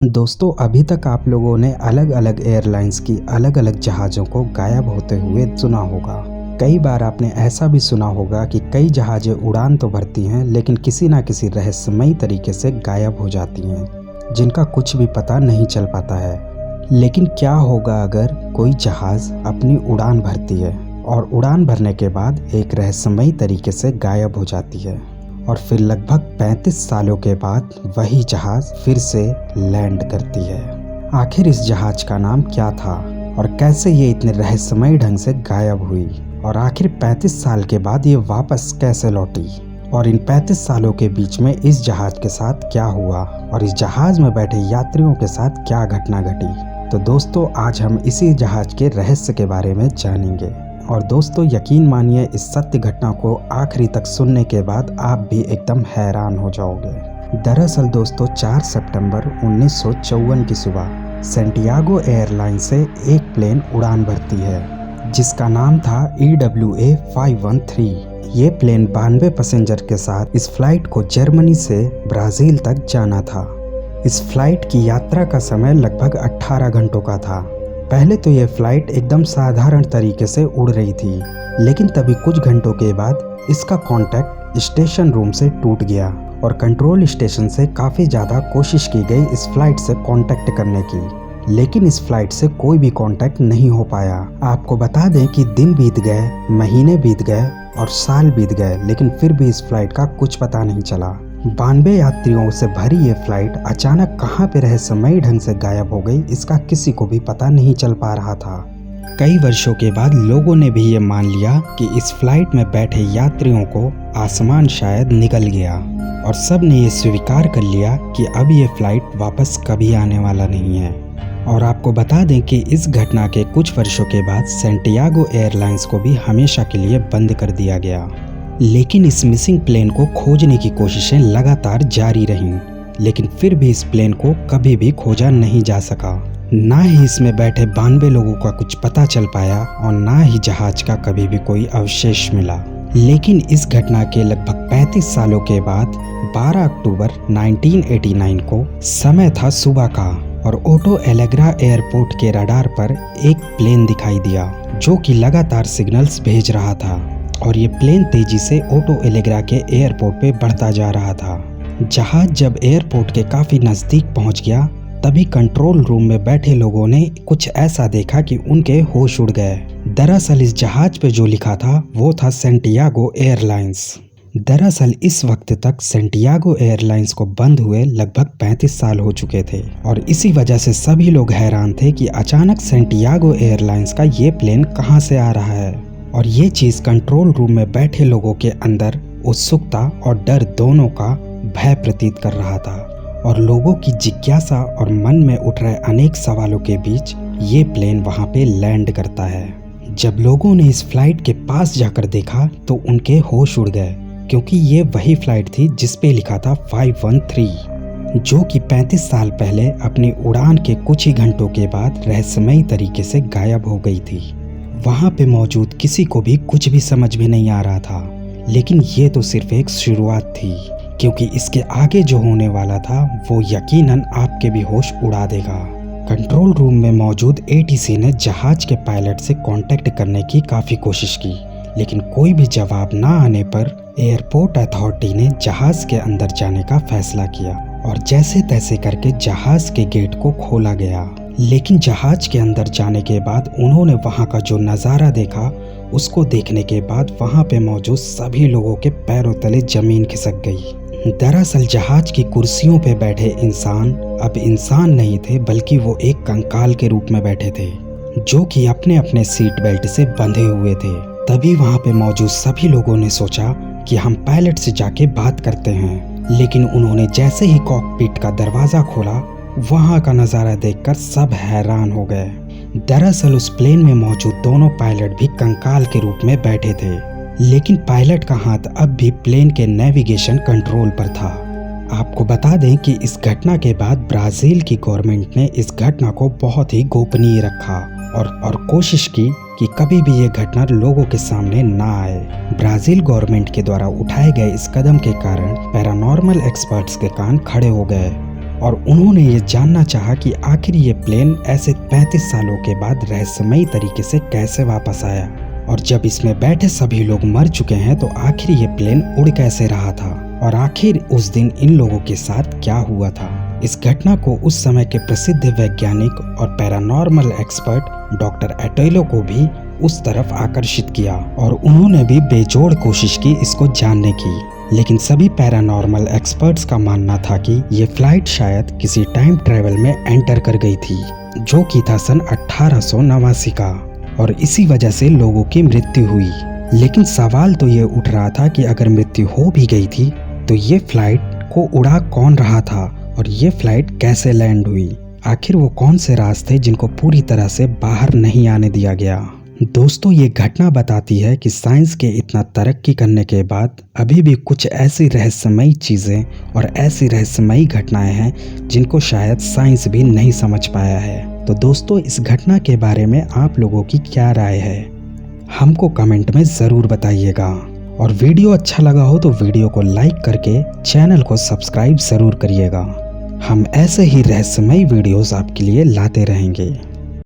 दोस्तों, अभी तक आप लोगों ने अलग अलग एयरलाइंस की अलग अलग जहाज़ों को गायब होते हुए सुना होगा। कई बार आपने ऐसा भी सुना होगा कि कई जहाज़ें उड़ान तो भरती हैं लेकिन किसी न किसी रहस्यमयी तरीके से गायब हो जाती हैं, जिनका कुछ भी पता नहीं चल पाता है। लेकिन क्या होगा अगर कोई जहाज़ अपनी उड़ान भरती है और उड़ान भरने के बाद एक रहस्यमयी तरीके से गायब हो जाती है और फिर लगभग 35 सालों के बाद वही जहाज फिर से लैंड करती है। आखिर इस जहाज का नाम क्या था और कैसे ये इतने रहस्यमयी ढंग से गायब हुई और आखिर 35 साल के बाद ये वापस कैसे लौटी और इन 35 सालों के बीच में इस जहाज के साथ क्या हुआ और इस जहाज में बैठे यात्रियों के साथ क्या घटना घटी। तो दोस्तों, आज हम इसी जहाज के रहस्य के बारे में जानेंगे। और दोस्तों, यकीन मानिए, इस सत्य घटना को आखिरी तक सुनने के बाद आप भी एकदम हैरान हो जाओगे। दरअसल दोस्तों, 4 सितंबर 1954 की सुबह सैंटियागो एयरलाइंस से एक प्लेन उड़ान भरती है जिसका नाम था EWA 513। ये प्लेन 92 पैसेंजर के साथ इस फ्लाइट को जर्मनी से ब्राज़ील तक जाना था। इस फ्लाइट की यात्रा का समय लगभग 18 घंटों का था। पहले तो यह फ्लाइट एकदम साधारण तरीके से उड़ रही थी, लेकिन तभी कुछ घंटों के बाद इसका कांटेक्ट स्टेशन रूम से टूट गया और कंट्रोल स्टेशन से काफ़ी ज़्यादा कोशिश की गई इस फ्लाइट से कांटेक्ट करने की, लेकिन इस फ्लाइट से कोई भी कांटेक्ट नहीं हो पाया। आपको बता दें कि दिन बीत गए, महीने बीत गए और साल बीत गए, लेकिन फिर भी इस फ्लाइट का कुछ पता नहीं चला। 92 यात्रियों से भरी ये फ्लाइट अचानक कहाँ पे रहस्यमयी ढंग से गायब हो गई, इसका किसी को भी पता नहीं चल पा रहा था। कई वर्षों के बाद लोगों ने भी ये मान लिया कि इस फ्लाइट में बैठे यात्रियों को आसमान शायद निगल गया और सब ने ये स्वीकार कर लिया कि अब ये फ्लाइट वापस कभी आने वाला नहीं है। और आपको बता दें कि इस घटना के कुछ वर्षों के बाद सैंटियागो एयरलाइंस को भी हमेशा के लिए बंद कर दिया गया। लेकिन इस मिसिंग प्लेन को खोजने की कोशिशें लगातार जारी रहीं, लेकिन फिर भी इस प्लेन को कभी भी खोजा नहीं जा सका। ना ही इसमें बैठे 92 लोगों का कुछ पता चल पाया और ना ही जहाज का कभी भी कोई अवशेष मिला। लेकिन इस घटना के लगभग 35 सालों के बाद 12 अक्टूबर 1989 को समय था सुबह का और ओटो एलेग्रा एयरपोर्ट के रडार पर एक प्लेन दिखाई दिया जो कि लगातार सिग्नल्स भेज रहा था और ये प्लेन तेजी से ओटो एलेग्रा के एयरपोर्ट पे बढ़ता जा रहा था। जहाज जब एयरपोर्ट के काफ़ी नज़दीक पहुंच गया, तभी कंट्रोल रूम में बैठे लोगों ने कुछ ऐसा देखा कि उनके होश उड़ गए। दरअसल इस जहाज पे जो लिखा था वो था सैंटियागो एयरलाइंस। दरअसल इस वक्त तक सैंटियागो एयरलाइंस को बंद हुए लगभग 35 साल हो चुके थे और इसी वजह से सभी लोग हैरान थे कि अचानक सैंटियागो एयरलाइंस का ये प्लेन कहाँ से आ रहा है। और ये चीज़ कंट्रोल रूम में बैठे लोगों के अंदर उत्सुकता और डर दोनों का भय प्रतीत कर रहा था और लोगों की जिज्ञासा और मन में उठ रहे अनेक सवालों के बीच ये प्लेन वहाँ पे लैंड करता है। जब लोगों ने इस फ्लाइट के पास जाकर देखा तो उनके होश उड़ गए, क्योंकि ये वही फ्लाइट थी जिस पे लिखा था 513, जो कि 35 साल पहले अपनी उड़ान के कुछ ही घंटों के बाद रहस्यमयी तरीके से गायब हो गई थी। वहाँ पे मौजूद किसी को भी कुछ भी समझ में नहीं आ रहा था, लेकिन ये तो सिर्फ एक शुरुआत थी, क्योंकि इसके आगे जो होने वाला था वो यकीनन आपके भी होश उड़ा देगा। कंट्रोल रूम में मौजूद ATC ने जहाज के पायलट से कांटेक्ट करने की काफ़ी कोशिश की, लेकिन कोई भी जवाब ना आने पर एयरपोर्ट अथॉरिटी ने जहाज के अंदर जाने का फैसला किया और जैसे तैसे करके जहाज के गेट को खोला गया। लेकिन जहाज के अंदर जाने के बाद उन्होंने वहां का जो नज़ारा देखा, उसको देखने के बाद वहां पे मौजूद सभी लोगों के पैरों तले जमीन खिसक गई। दरअसल जहाज की कुर्सियों पे बैठे इंसान अब इंसान नहीं थे, बल्कि वो एक कंकाल के रूप में बैठे थे जो कि अपने अपने सीट बेल्ट से बंधे हुए थे। तभी वहां पे मौजूद सभी लोगों ने सोचा कि हम पायलट से जाके बात करते हैं, लेकिन उन्होंने जैसे ही कॉकपिट का दरवाज़ा खोला, वहां का नज़ारा देखकर सब हैरान हो गए। दरअसल उस प्लेन में मौजूद दोनों पायलट भी कंकाल के रूप में बैठे थे, लेकिन पायलट का हाथ अब भी प्लेन के नेविगेशन कंट्रोल पर था। आपको बता दें कि इस घटना के बाद ब्राज़ील की गवर्नमेंट ने इस घटना को बहुत ही गोपनीय रखा और कोशिश की कि कभी भी ये घटना लोगों के सामने ना आए। ब्राज़ील गवर्नमेंट के द्वारा उठाए गए इस कदम के कारण पैरानॉर्मल एक्सपर्ट्स के कान खड़े हो गए और उन्होंने ये जानना चाहा कि आखिर ये प्लेन ऐसे 35 सालों के बाद रहस्यमयी तरीके से कैसे वापस आया, और जब इसमें बैठे सभी लोग मर चुके हैं तो आखिर ये प्लेन उड़ कैसे रहा था, और आखिर उस दिन इन लोगों के साथ क्या हुआ था। इस घटना को उस समय के प्रसिद्ध वैज्ञानिक और पैरानॉर्मल एक्सपर्ट डॉक्टर एटोलो को भी उस तरफ आकर्षित किया और उन्होंने भी बेजोड़ कोशिश की इसको जानने की। लेकिन सभी पैरानॉर्मल एक्सपर्ट्स का मानना था कि ये फ्लाइट शायद किसी टाइम ट्रेवल में एंटर कर गई थी, जो कि था सन 1889 का, और इसी वजह से लोगों की मृत्यु हुई। लेकिन सवाल तो ये उठ रहा था कि अगर मृत्यु हो भी गई थी तो ये फ्लाइट को उड़ा कौन रहा था और ये फ्लाइट कैसे लैंड हुई। आखिर वो कौन से राज थे जिनको पूरी तरह से बाहर नहीं आने दिया गया। दोस्तों, ये घटना बताती है कि साइंस के इतना तरक्की करने के बाद अभी भी कुछ ऐसी रहस्यमयी चीज़ें और ऐसी रहस्यमयी घटनाएं हैं जिनको शायद साइंस भी नहीं समझ पाया है। तो दोस्तों, इस घटना के बारे में आप लोगों की क्या राय है, हमको कमेंट में ज़रूर बताइएगा। और वीडियो अच्छा लगा हो तो वीडियो को लाइक करके चैनल को सब्सक्राइब ज़रूर करिएगा। हम ऐसे ही रहस्यमयी वीडियोस आपके लिए लाते रहेंगे।